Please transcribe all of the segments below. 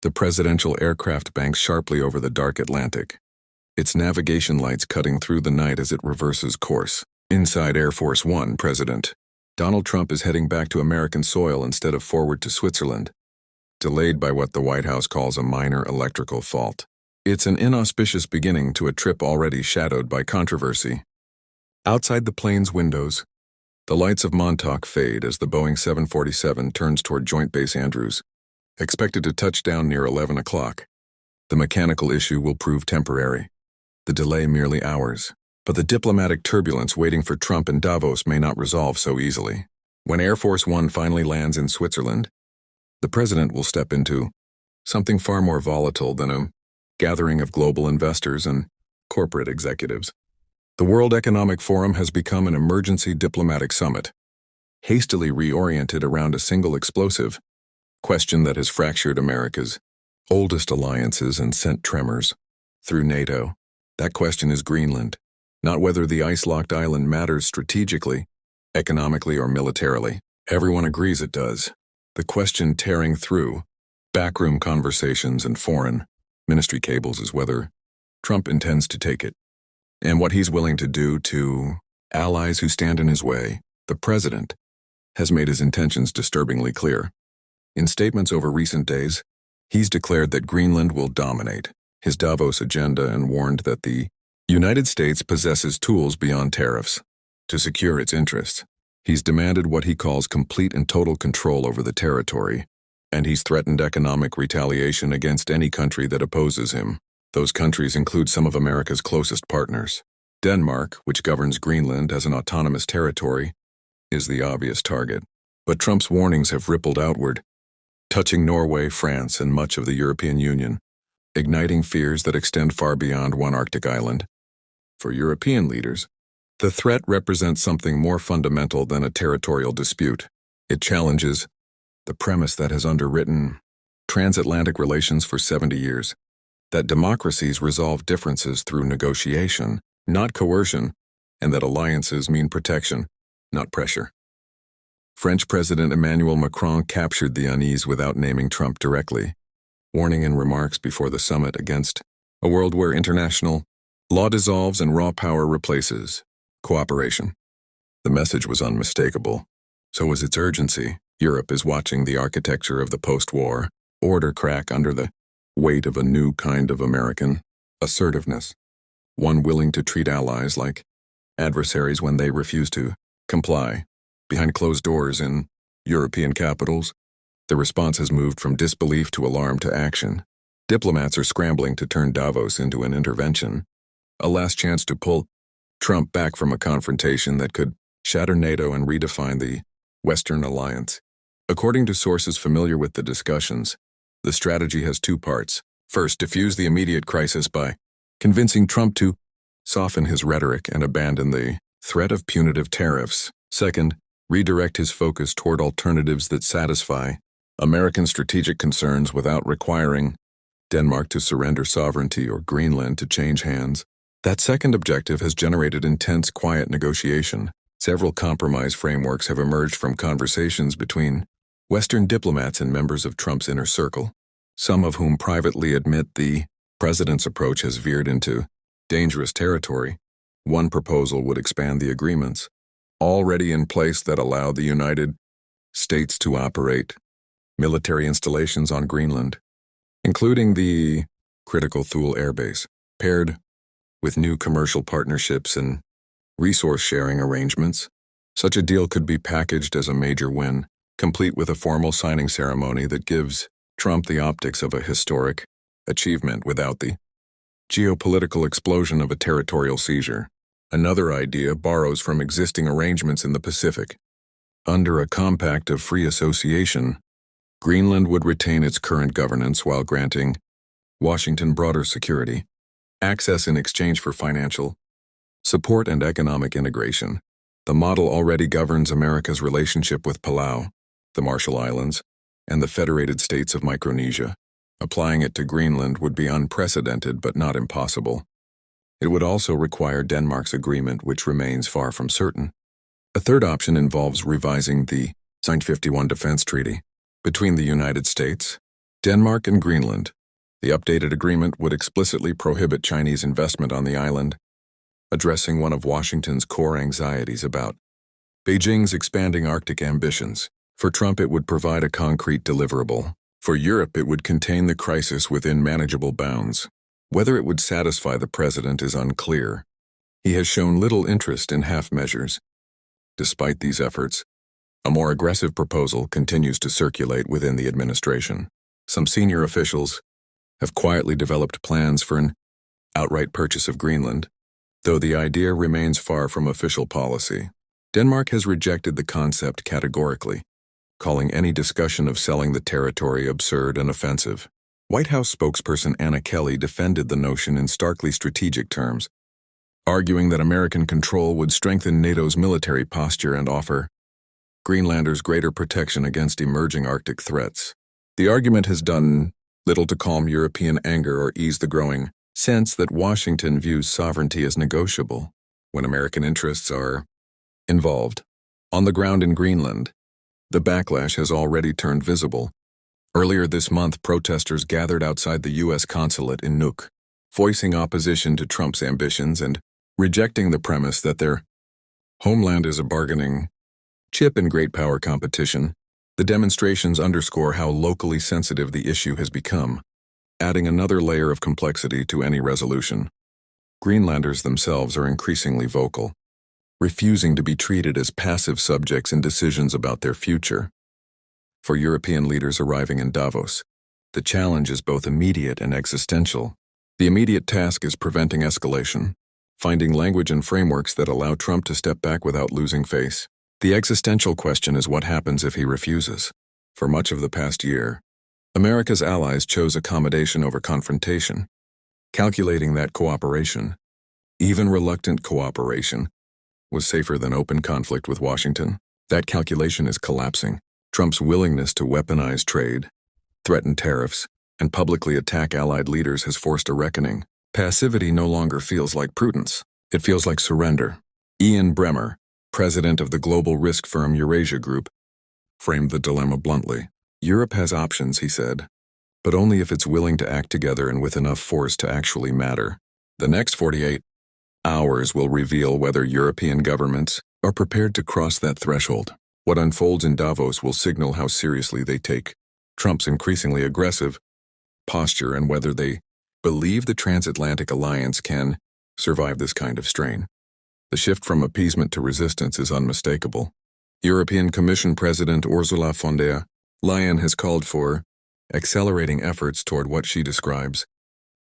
The presidential aircraft banks sharply over the dark Atlantic, its navigation lights cutting through the night as it reverses course. Inside Air Force One, President Donald Trump is heading back to American soil instead of forward to Switzerland, delayed by what the White House calls a minor electrical fault. It's an inauspicious beginning to a trip already shadowed by controversy. Outside the plane's windows, the lights of Montauk fade as the Boeing 747 turns toward Joint Base Andrews, expected to touch down near 11 o'clock. The mechanical issue will prove temporary, the delay merely hours, but the diplomatic turbulence waiting for Trump in Davos may not resolve so easily. When Air Force One finally lands in Switzerland, the president will step into something far more volatile than a gathering of global investors and corporate executives. The World Economic Forum has become an emergency diplomatic summit, hastily reoriented around a single explosive question that has fractured America's oldest alliances and sent tremors through NATO. That question is Greenland, not whether the ice-locked island matters strategically, economically, or militarily. Everyone agrees it does. The question tearing through backroom conversations and foreign ministry cables is whether Trump intends to take it, and what he's willing to do to allies who stand in his way. The president has made his intentions disturbingly clear. In statements over recent days, he's declared that Greenland will dominate his Davos agenda and warned that the United States possesses tools beyond tariffs to secure its interests. He's demanded what he calls complete and total control over the territory, and he's threatened economic retaliation against any country that opposes him. Those countries include some of America's closest partners. Denmark, which governs Greenland as an autonomous territory, is the obvious target. But Trump's warnings have rippled outward, touching Norway, France, and much of the European Union, igniting fears that extend far beyond one Arctic island. For European leaders, the threat represents something more fundamental than a territorial dispute. It challenges the premise that has underwritten transatlantic relations for 70 years, that democracies resolve differences through negotiation, not coercion, and that alliances mean protection, not pressure. French President Emmanuel Macron captured the unease without naming Trump directly, warning in remarks before the summit against a world where international law dissolves and raw power replaces cooperation. The message was unmistakable. So was its urgency. Europe is watching the architecture of the post-war order crack under the weight of a new kind of American assertiveness, one willing to treat allies like adversaries when they refuse to comply. Behind closed doors in European capitals, the response has moved from disbelief to alarm to action. Diplomats are scrambling to turn Davos into an intervention, a last chance to pull Trump back from a confrontation that could shatter NATO and redefine the Western alliance. According to sources familiar with the discussions, the strategy has two parts. First, diffuse the immediate crisis by convincing Trump to soften his rhetoric and abandon the threat of punitive tariffs. Second, redirect his focus toward alternatives that satisfy American strategic concerns without requiring Denmark to surrender sovereignty or Greenland to change hands. That second objective has generated intense, quiet negotiation. Several compromise frameworks have emerged from conversations between Western diplomats and members of Trump's inner circle, some of whom privately admit the president's approach has veered into dangerous territory. One proposal would expand the agreements already in place that allow the United States to operate military installations on Greenland, including the critical Thule Air Base, paired with new commercial partnerships and resource-sharing arrangements. Such a deal could be packaged as a major win, complete with a formal signing ceremony that gives Trump the optics of a historic achievement without the geopolitical explosion of a territorial seizure. Another idea borrows from existing arrangements in the Pacific. Under a compact of free association, Greenland would retain its current governance while granting Washington broader security, access in exchange for financial support and economic integration. The model already governs America's relationship with Palau, the Marshall Islands, and the Federated States of Micronesia. Applying it to Greenland would be unprecedented but not impossible. It would also require Denmark's agreement, which remains far from certain. A third option involves revising the signed 51 Defense Treaty between the United States, Denmark and Greenland. The updated agreement would explicitly prohibit Chinese investment on the island, addressing one of Washington's core anxieties about Beijing's expanding Arctic ambitions. For Trump, it would provide a concrete deliverable. For Europe, it would contain the crisis within manageable bounds. Whether it would satisfy the president is unclear. He has shown little interest in half measures. Despite these efforts, a more aggressive proposal continues to circulate within the administration. Some senior officials have quietly developed plans for an outright purchase of Greenland, though the idea remains far from official policy. Denmark has rejected the concept categorically, calling any discussion of selling the territory absurd and offensive. White House spokesperson Anna Kelly defended the notion in starkly strategic terms, arguing that American control would strengthen NATO's military posture and offer Greenlanders greater protection against emerging Arctic threats. The argument has done little to calm European anger or ease the growing sense that Washington views sovereignty as negotiable when American interests are involved. On the ground in Greenland, the backlash has already turned visible. Earlier this month, protesters gathered outside the U.S. consulate in Nuuk, voicing opposition to Trump's ambitions and rejecting the premise that their homeland is a bargaining chip in great power competition. The demonstrations underscore how locally sensitive the issue has become, adding another layer of complexity to any resolution. Greenlanders themselves are increasingly vocal, refusing to be treated as passive subjects in decisions about their future. For European leaders arriving in Davos, the challenge is both immediate and existential. The immediate task is preventing escalation, finding language and frameworks that allow Trump to step back without losing face. The existential question is what happens if he refuses. For much of the past year, America's allies chose accommodation over confrontation, calculating that cooperation, even reluctant cooperation, was safer than open conflict with Washington. That calculation is collapsing. Trump's willingness to weaponize trade, threaten tariffs, and publicly attack allied leaders has forced a reckoning. Passivity no longer feels like prudence. It feels like surrender. Ian Bremmer, president of the global risk firm Eurasia Group, framed the dilemma bluntly. Europe has options, he said, but only if it's willing to act together and with enough force to actually matter. The next 48 hours will reveal whether European governments are prepared to cross that threshold. What unfolds in Davos will signal how seriously they take Trump's increasingly aggressive posture and whether they believe the Transatlantic alliance can survive this kind of strain. The shift from appeasement to resistance is unmistakable. European Commission President Ursula von der Leyen has called for accelerating efforts toward what she describes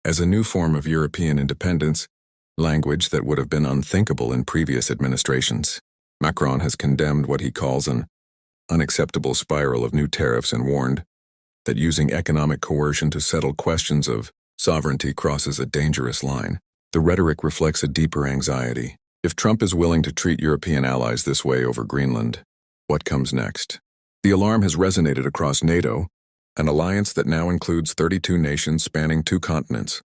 as a new form of European independence, language that would have been unthinkable in previous administrations. Macron has condemned what he calls an unacceptable spiral of new tariffs and warned that using economic coercion to settle questions of sovereignty crosses a dangerous line. The rhetoric reflects a deeper anxiety. If Trump is willing to treat European allies this way over Greenland, what comes next? The alarm has resonated across NATO, an alliance that now includes 32 nations spanning 2 continents.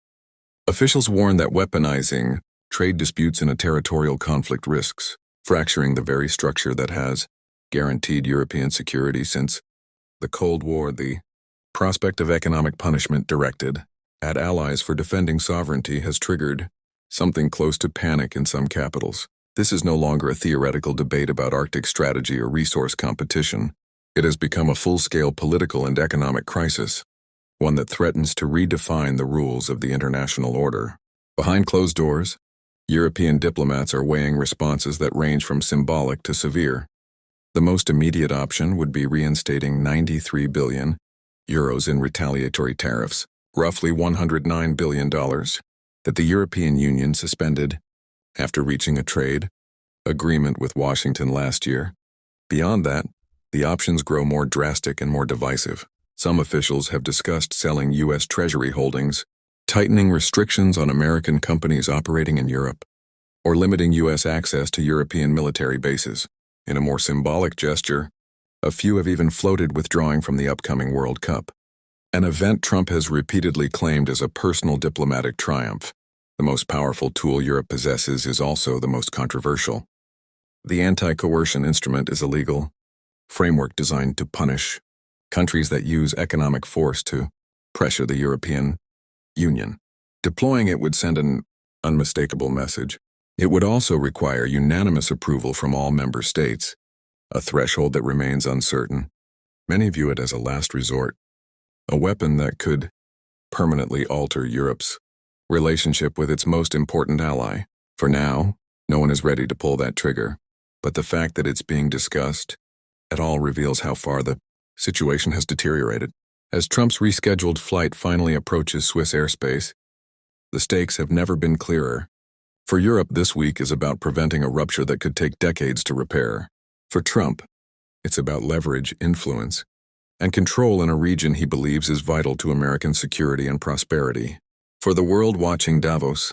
Officials warn that weaponizing trade disputes in a territorial conflict risks fracturing the very structure that has guaranteed European security since the Cold War. The prospect of economic punishment directed at allies for defending sovereignty has triggered something close to panic in some capitals. This is no longer a theoretical debate about Arctic strategy or resource competition. It has become a full-scale political and economic crisis, one that threatens to redefine the rules of the international order. Behind closed doors, European diplomats are weighing responses that range from symbolic to severe. The most immediate option would be reinstating 93 billion euros in retaliatory tariffs, roughly $109 billion, that the European Union suspended after reaching a trade agreement with Washington last year. Beyond that, the options grow more drastic and more divisive. Some officials have discussed selling U.S. Treasury holdings, tightening restrictions on American companies operating in Europe, or limiting U.S. access to European military bases. In a more symbolic gesture, a few have even floated withdrawing from the upcoming World Cup, an event Trump has repeatedly claimed as a personal diplomatic triumph. The most powerful tool Europe possesses is also the most controversial. The anti-coercion instrument is a legal framework designed to punish countries that use economic force to pressure the European Union. Deploying it would send an unmistakable message. It would also require unanimous approval from all member states, a threshold that remains uncertain. Many view it as a last resort, a weapon that could permanently alter Europe's relationship with its most important ally. For now, no one is ready to pull that trigger, but the fact that it's being discussed at all reveals how far the situation has deteriorated. As Trump's rescheduled flight finally approaches Swiss airspace, the stakes have never been clearer. For Europe, this week is about preventing a rupture that could take decades to repair. For Trump, it's about leverage, influence, and control in a region he believes is vital to American security and prosperity. For the world watching Davos,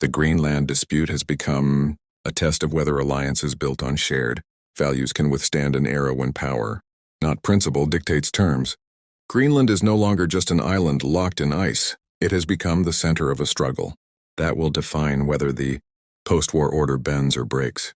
the Greenland dispute has become a test of whether alliances built on shared values can withstand an era when power, not principle, dictates terms. Greenland is no longer just an island locked in ice. It has become the center of a struggle that will define whether the post-war order bends or breaks.